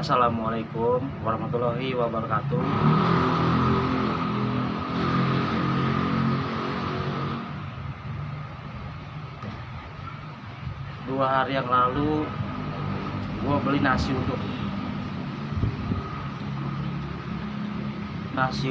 Assalamualaikum warahmatullahi wabarakatuh. 2 hari yang lalu gue beli nasi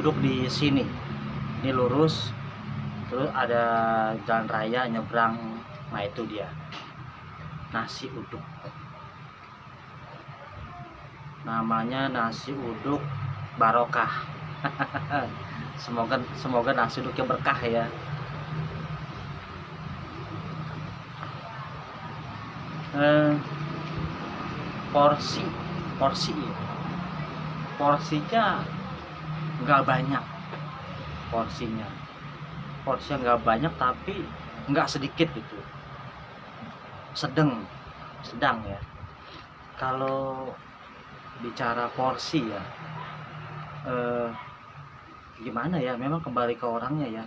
uduk di sini. Ini lurus, terus ada jalan raya nyebrang. Nah itu dia, nasi uduk. Namanya nasi uduk barokah. Semoga nasi uduknya berkah ya. Porsinya nggak banyak. Porsinya nggak banyak tapi nggak sedikit gitu. Sedang ya. Kalau bicara porsi ya, gimana ya, memang kembali ke orangnya ya.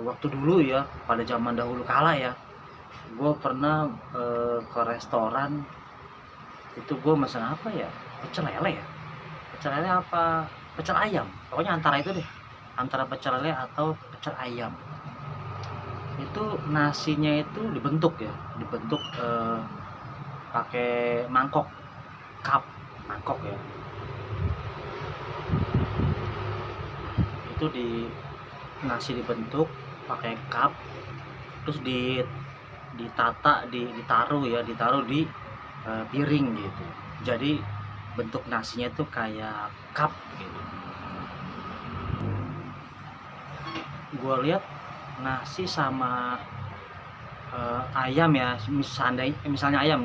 Waktu dulu ya, pada zaman dahulu kala ya, gue pernah ke restoran itu. Gue mesen apa ya, pecel lele apa pecel ayam, pokoknya antara itu deh, antara pecel lele atau pecel ayam. Itu nasinya itu dibentuk pakai mangkok ya. Itu nasi dibentuk pakai cup, terus ditaruh di piring gitu. Jadi bentuk nasinya itu kayak cup gitu. Gue lihat nasi sama ayam ya, misalnya ayam,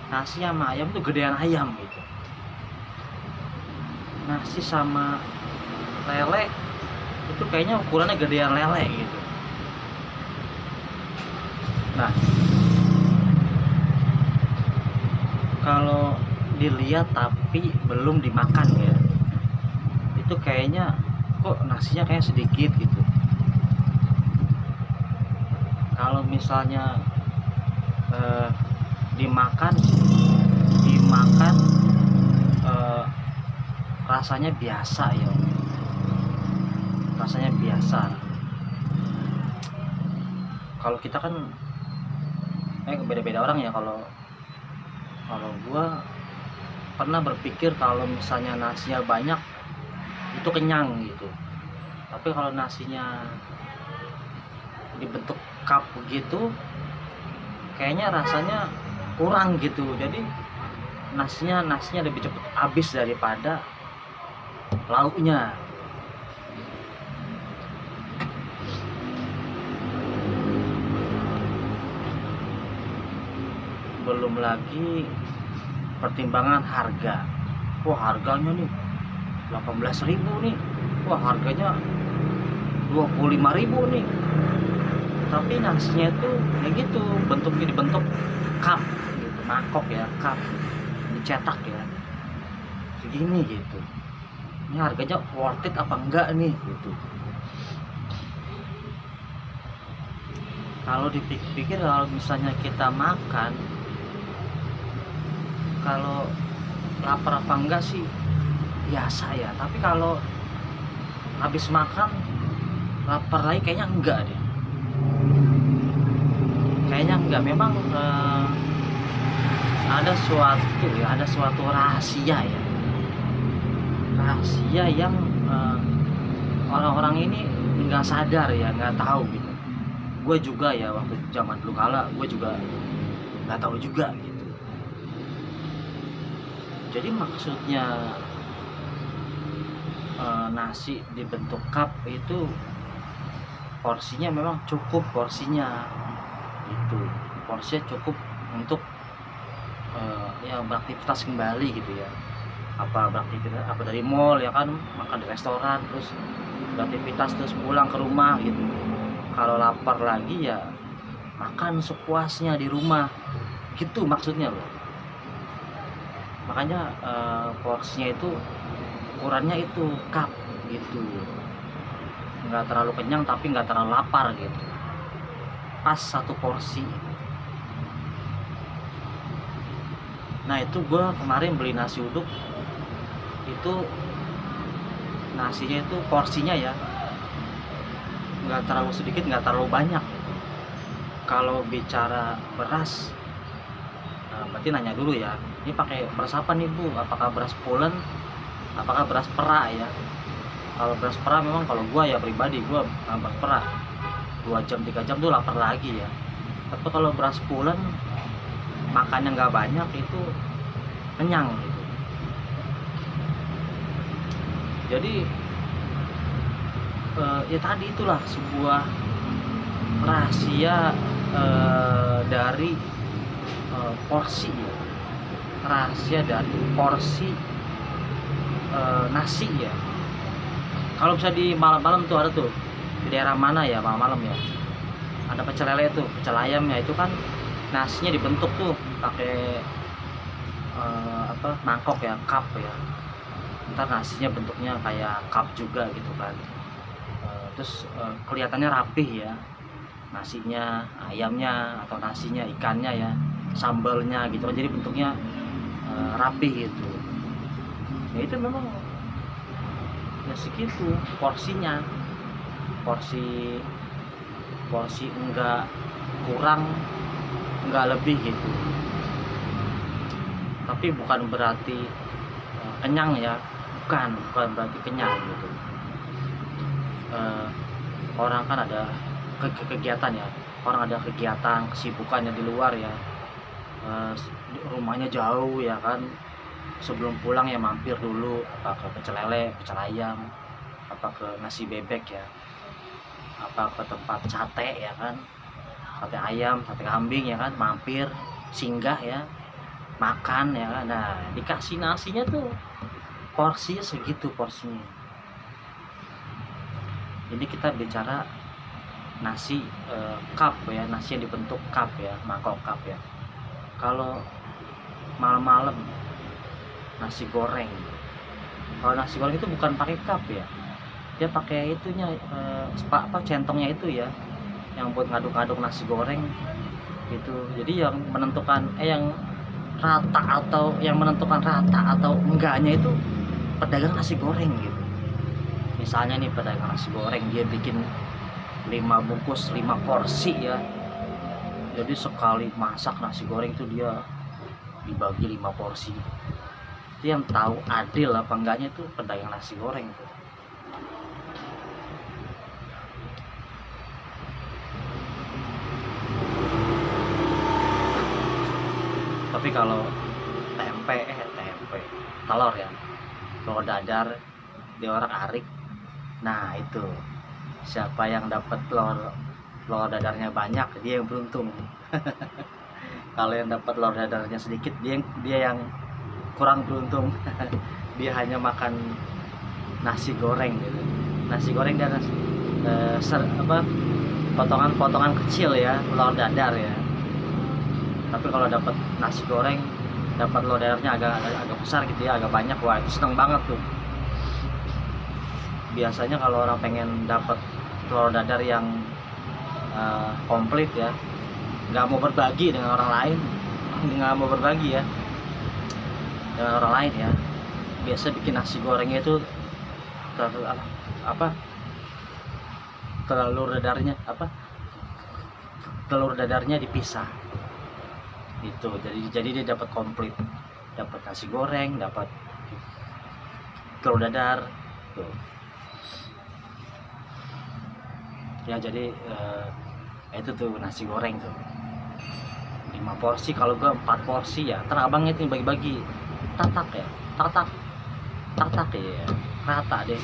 nasi sama ayam tuh gedean ayam gitu. Nasi sama lele itu kayaknya ukurannya gedean lele gitu. Nah, kalau dilihat tapi belum dimakan ya, itu kayaknya kok nasinya kayak sedikit gitu. Kalau misalnya dimakan rasanya biasa ya, kalau kita kan beda-beda orang ya. Kalau gua pernah berpikir kalau misalnya nasinya banyak itu kenyang gitu, tapi kalau nasinya dibentuk cup begitu kayaknya rasanya kurang gitu. Jadi nasinya lebih cepat habis daripada lauknya. Belum lagi pertimbangan harga. Wah, harganya nih 18.000 nih. Wah, harganya 25.000 nih. Tapi nasinya itu ya gitu, bentuknya dibentuk cup gitu, mangkok ya, cup dicetak ya, segini gitu. Ini harganya worth it apa enggak nih gitu. Kalau dipikir-pikir, kalau misalnya kita makan, kalau lapar apa enggak sih biasa ya, tapi kalau habis makan lapar lagi kayaknya enggak deh. Memang ada suatu rahasia yang orang-orang ini nggak sadar ya, nggak tahu gitu. Gue juga ya, waktu zaman dulu kala gue juga nggak tahu juga gitu. Jadi maksudnya nasi dibentuk cup itu porsinya memang cukup, porsinya cukup untuk ya beraktivitas kembali gitu ya. Beraktivitas dari mall ya kan, makan di restoran, terus beraktivitas, terus pulang ke rumah gitu. Kalau lapar lagi ya makan sepuasnya di rumah gitu maksudnya loh. Makanya porsinya itu ukurannya itu cup gitu, nggak terlalu kenyang tapi nggak terlalu lapar gitu, pas satu porsi. Nah itu gue kemarin beli nasi uduk itu, nasinya itu porsinya ya nggak terlalu sedikit, nggak terlalu banyak. Kalau bicara beras, berarti nanya dulu ya, ini pakai beras apa nih Bu? Apakah beras pulen? Apakah beras perak ya? Kalau beras perak memang kalau gua ya pribadi gua beras perak 2 jam 3 jam tuh lapar lagi ya. Tapi kalau beras pulen makannya nggak banyak itu kenyang gitu. Jadi ya tadi itulah sebuah rahasia dari porsi ya, rahasia dari porsi nasi ya. Kalau bisa di malam-malam tuh ada tuh di daerah mana ya, malam-malam ya ada pecel lele tuh, pecel ayam ya, itu kan nasinya dibentuk tuh pakai mangkok ya, cup ya. Ntar nasinya bentuknya kayak cup juga gitu kan. Terus kelihatannya rapih ya, nasinya, ayamnya atau nasinya, ikannya ya, sambalnya gitu kan, jadi bentuknya rapih gitu. Ya itu memang ya segitu porsinya, porsi enggak kurang enggak lebih gitu. Tapi bukan berarti kenyang ya, bukan berarti kenyang gitu. Orang kan ada kegiatan ya, orang ada kegiatan kesibukannya di luar ya, rumahnya jauh ya kan, sebelum pulang ya mampir dulu apa ke pecel lele, pecel ayam, apa ke nasi bebek ya, apa ke tempat sate ya kan, sate ayam, sate kambing ya kan, mampir singgah ya, makan ya kan. Nah dikasih nasinya tuh porsinya segitu porsinya. Jadi kita bicara nasi cup ya, nasi yang dibentuk cup ya, mangkok cup ya. Kalau malam-malam nasi goreng, kalau nasi goreng itu bukan pakai cup ya, dia pakai itunya centongnya itu ya, yang buat ngaduk-ngaduk nasi goreng gitu. Jadi yang menentukan yang rata atau enggaknya itu pedagang nasi goreng gitu. Misalnya nih pedagang nasi goreng dia bikin 5 bungkus 5 porsi ya, jadi sekali masak nasi goreng itu dia dibagi 5 porsi. Itu yang tahu adil apa enggaknya itu pedagang nasi goreng tuh. Tapi kalau tempe telur ya, telur dadar dia orang arik. Nah itu siapa yang dapat telur dadarnya banyak dia yang beruntung. Kalau yang dapat telur dadarnya sedikit dia yang kurang beruntung. Dia hanya makan nasi goreng gitu, nasi goreng dan potongan-potongan kecil ya telur dadar ya. Tapi kalau dapat nasi goreng, dapat telur dadarnya agak besar gitu ya, agak banyak, wah itu seneng banget tuh. Biasanya kalau orang pengen dapat telur dadar yang komplit ya, nggak mau berbagi dengan orang lain, nggak mau berbagi ya dengan orang lain ya, biasa bikin nasi gorengnya itu telur dadarnya dipisah itu, jadi dia dapat komplit, dapat nasi goreng, dapat telur dadar tuh ya. Jadi itu tuh nasi goreng tuh 5 porsi, kalau gua 4 porsi ya. Ntar abangnya itu bagi-bagi tatak ya, tartak ya, rata deh,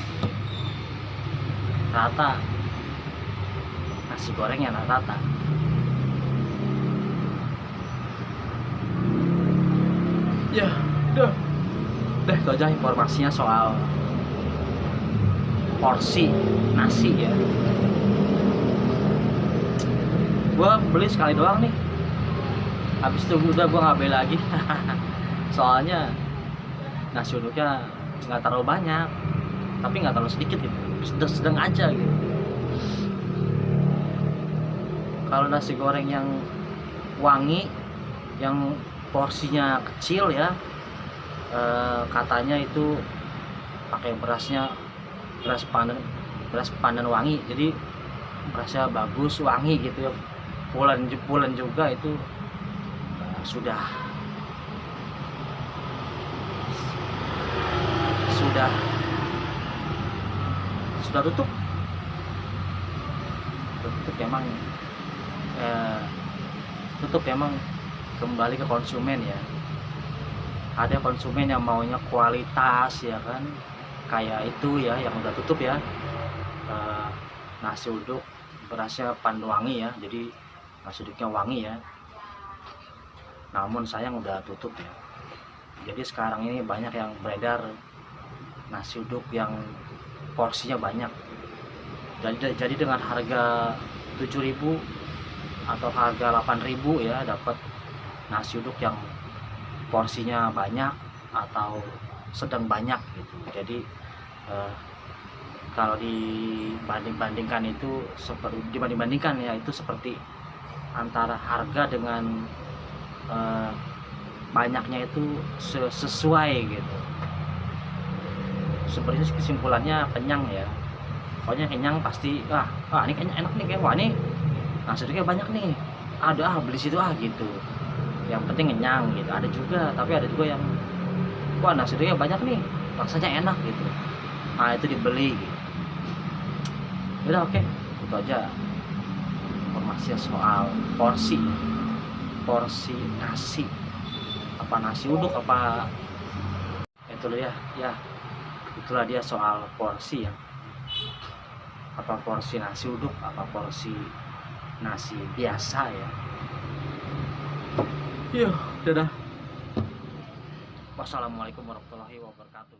rata nasi gorengnya rata. Ya udah itu aja informasinya soal porsi nasi ya. Gua beli sekali doang nih, habis itu udah gua nggak beli lagi. Soalnya nasi uduknya nggak terlalu banyak tapi nggak terlalu sedikit gitu, sedang aja gitu. Kalau nasi goreng yang wangi, yang porsinya kecil ya, katanya itu pakai beras pandan wangi, jadi berasnya bagus, wangi gitu ya, pulen juga itu. sudah sudah sudah tutup memang, tutup memang, kembali ke konsumen ya. Ada konsumen yang maunya kualitas ya kan, kayak itu ya yang udah tutup ya. Nasi uduk berasnya pandan wangi ya, jadi nasi uduknya wangi ya, namun sayang udah tutup ya. Jadi sekarang ini banyak yang beredar nasi uduk yang porsinya banyak, jadi dengan harga 7.000 atau harga 8.000 ya dapat nasi uduk yang porsinya banyak atau sedang banyak gitu. Jadi kalau dibandingkan ya, itu seperti antara harga dengan banyaknya itu sesuai gitu. Sebenarnya kesimpulannya kenyang ya, pokoknya kenyang pasti. Ini kayaknya enak nih, kayak wah ini nasi uduknya banyak nih, ada beli situ gitu, yang penting kenyang gitu. Ada juga, tapi ada juga yang wah nasi uduknya banyak nih, rasanya enak gitu, nah itu dibeli gitu. Udah, oke, itu aja informasi soal porsi nasi, apa nasi uduk apa itu ya, itulah dia soal porsi ya, apa porsi nasi uduk apa porsi nasi biasa ya. Dadah. Wassalamualaikum warahmatullahi wabarakatuh.